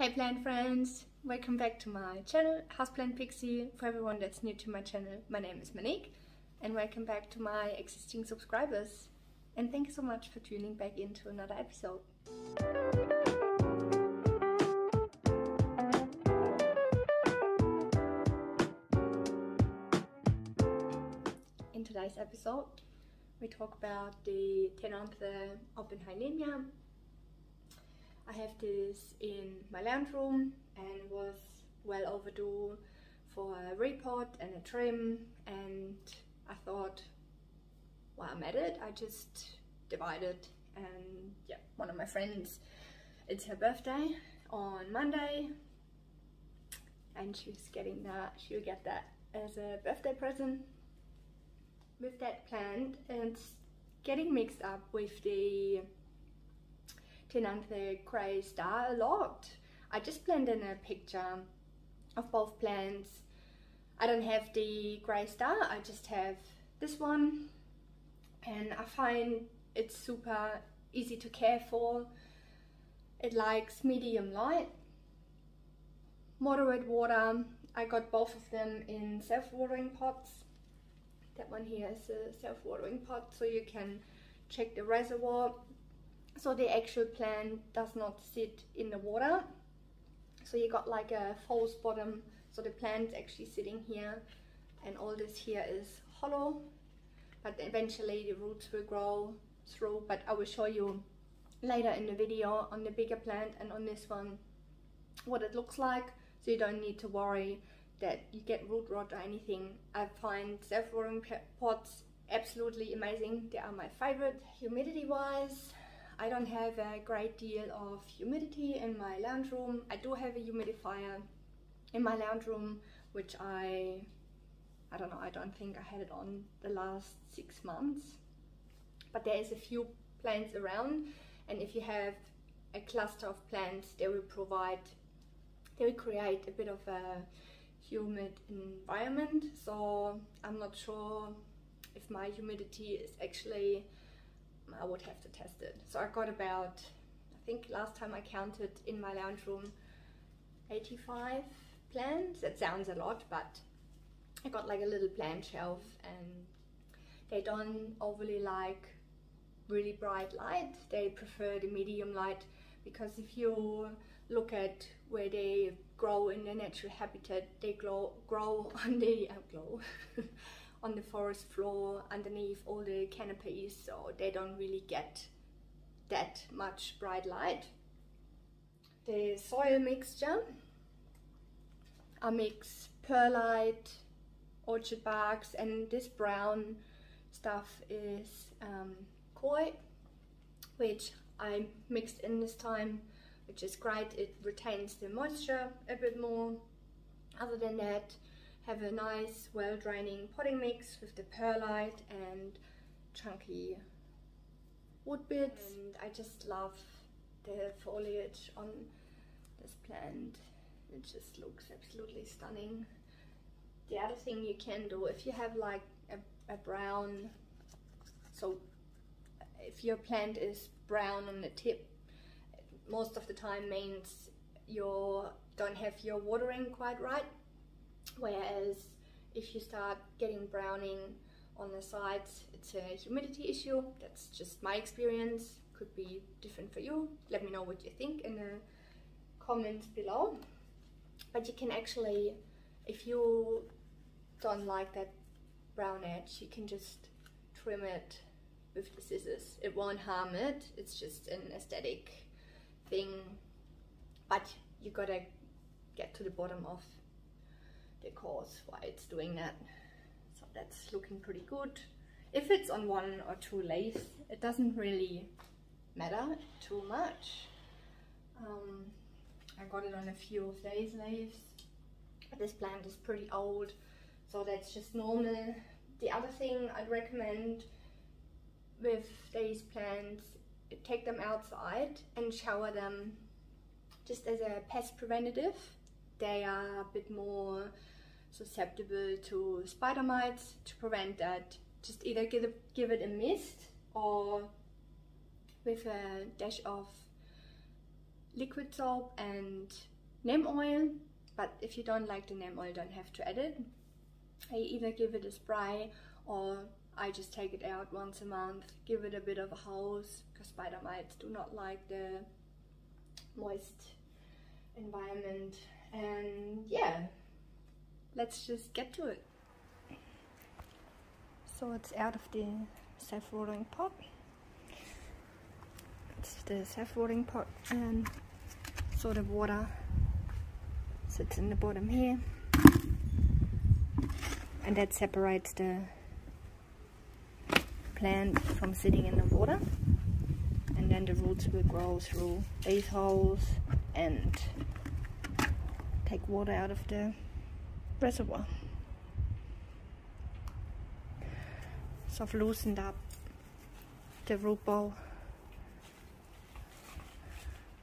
Hey plant friends, welcome back to my channel, Houseplantpixie. For everyone that's new to my channel, my name is Monique and welcome back to my existing subscribers. And thank you so much for tuning back into another episode. In today's episode, we talk about the Cthenanthe oppenheimiana. I have this in my lounge room and was well overdue for a repot and a trim, and I thought while I'm at it I just divided. And yeah, one of my friends, it's her birthday on Monday and she's getting that, she'll get that as a birthday present. With that plant, it's getting mixed up with the Cthenanthe grey star a lot. I just blended in a picture of both plants. I don't have the grey star, I just have this one, and I find it's super easy to care for. It likes medium light, moderate water. I got both of them in self-watering pots. That one here is a self-watering pot, so you can check the reservoir. So the actual plant does not sit in the water. So you got like a false bottom. So the plant's actually sitting here and all this here is hollow. But eventually the roots will grow through. But I will show you later in the video on the bigger plant and on this one what it looks like. So you don't need to worry that you get root rot or anything. I find self-watering pots absolutely amazing. They are my favorite. Humidity wise, I don't have a great deal of humidity in my lounge room. I do have a humidifier in my lounge room, which I don't know, I don't think I had it on the last 6 months. But there is a few plants around, and if you have a cluster of plants, they will create a bit of a humid environment. So I'm not sure if my humidity is actually, I would have to test it. So I got about, I think last time I counted in my lounge room, 85 plants. That sounds a lot, but I got like a little plant shelf, and they don't overly like really bright light. They prefer the medium light, because if you look at where they grow in their natural habitat, they grow on the on the forest floor underneath all the canopies, so they don't really get that much bright light. The soil mixture, I mix perlite, orchard barks, and this brown stuff is koi, which I mixed in this time, which is great. It retains the moisture a bit more. Other than that, have a nice well draining potting mix with the perlite and chunky wood bits. And I just love the foliage on this plant. It just looks absolutely stunning. The other thing you can do, if you have like a brown, so if your plant is brown on the tip, most of the time means you don't have your watering quite right. Whereas if you start getting browning on the sides, it's a humidity issue. That's just my experience. Could be different for you. Let me know what you think in the comments below. But you can actually, if you don't like that brown edge, you can just trim it with the scissors. It won't harm it. It's just an aesthetic thing. But you gotta get to the bottom of the cause why it's doing that. So that's looking pretty good. If it's on 1 or 2 leaves, it doesn't really matter too much. I got it on a few of these leaves. This plant is pretty old, so that's just normal. The other thing I'd recommend with these plants, take them outside and shower them just as a pest preventative. They are a bit more susceptible to spider mites. To prevent that, just either give it a mist or with a dash of liquid soap and neem oil, but if you don't like the neem oil, don't have to add it. I either give it a spray or I just take it out once a month, give it a bit of a hose, because spider mites do not like the moist environment. And yeah, let's just get to it. So it's out of the self-watering pot. It's the self-watering pot, and so the water sits in the bottom here, and that separates the plant from sitting in the water, and then the roots will grow through these holes and take water out of the reservoir. So I've loosened up the root ball,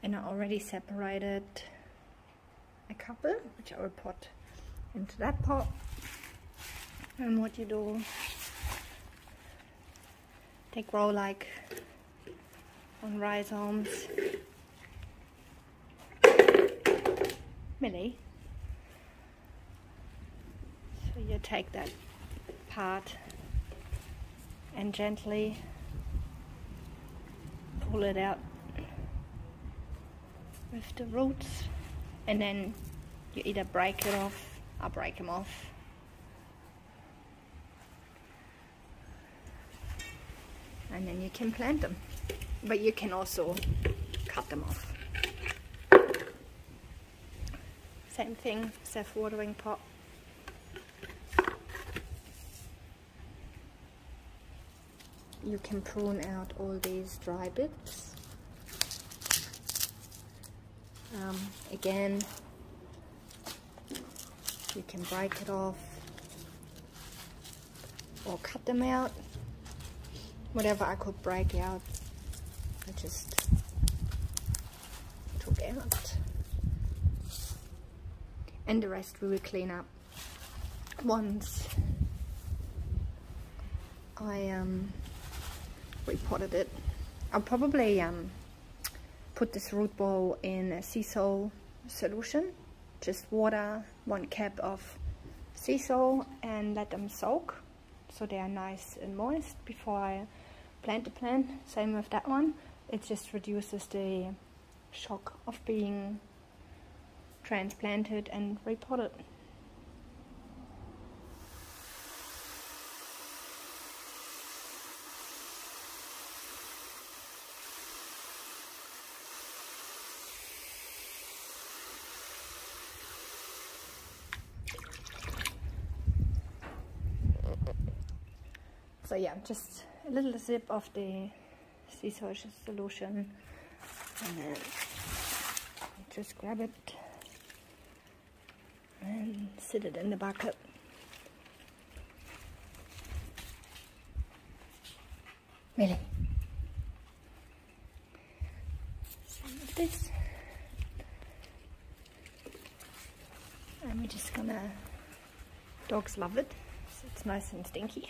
and I already separated a couple, which I will put into that pot. And what you do, they grow like on rhizomes. Millie. So you take that part and gently pull it out with the roots, and then you either break it off or break them off. And then you can plant them, but you can also cut them off. Same thing, self-watering pot. You can prune out all these dry bits. Again, you can break it off or cut them out. Whatever I could break out, I just took out. And the rest we will clean up once I repotted it. I'll probably put this root ball in a sea salt solution, just water, 1 cup of sea salt, and let them soak so they are nice and moist before I plant the plant. Same with that one. It just reduces the shock of being transplanted and repotted. So yeah, just a little sip of the sea salt solution, and then just grab it and sit it in the bucket. Millie. Some of this. And we're just gonna, dogs love it, so it's nice and stinky.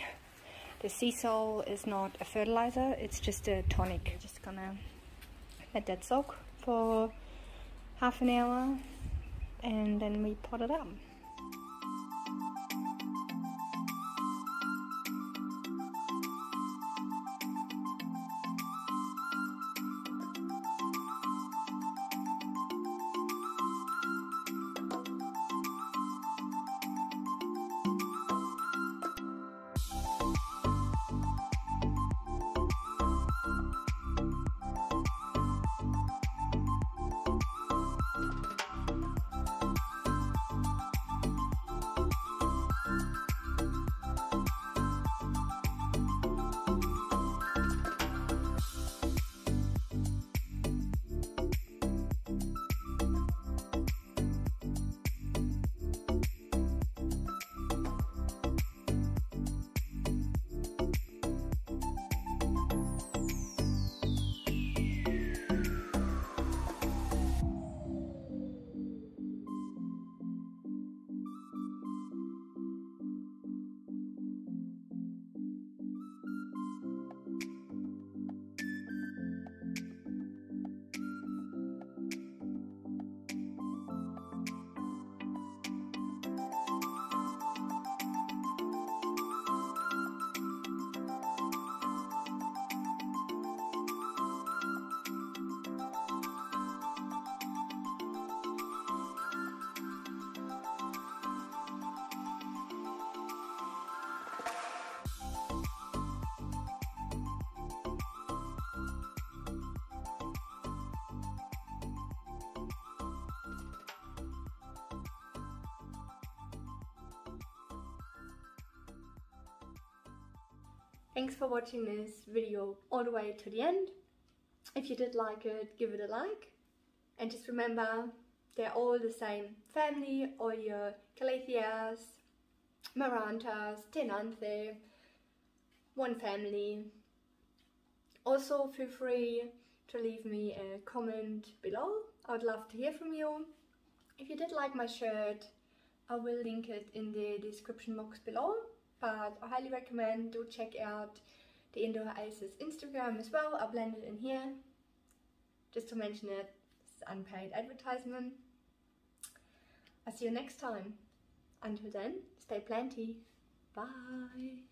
The sea salt is not a fertilizer, it's just a tonic. Just gonna let that soak for half an hour, and then we pot it up. Thanks for watching this video all the way to the end. If you did like it, give it a like. And just remember, they're all the same family, all your Calatheas, Marantas, Cthenanthe, one family. Also feel free to leave me a comment below. I would love to hear from you. If you did like my shirt, I will link it in the description box below, but I highly recommend do check out the Indoor Oasis Instagram as well. I'll blend it in here, just to mention it. It's unpaid advertisement. I'll see you next time. Until then, stay planty. Bye.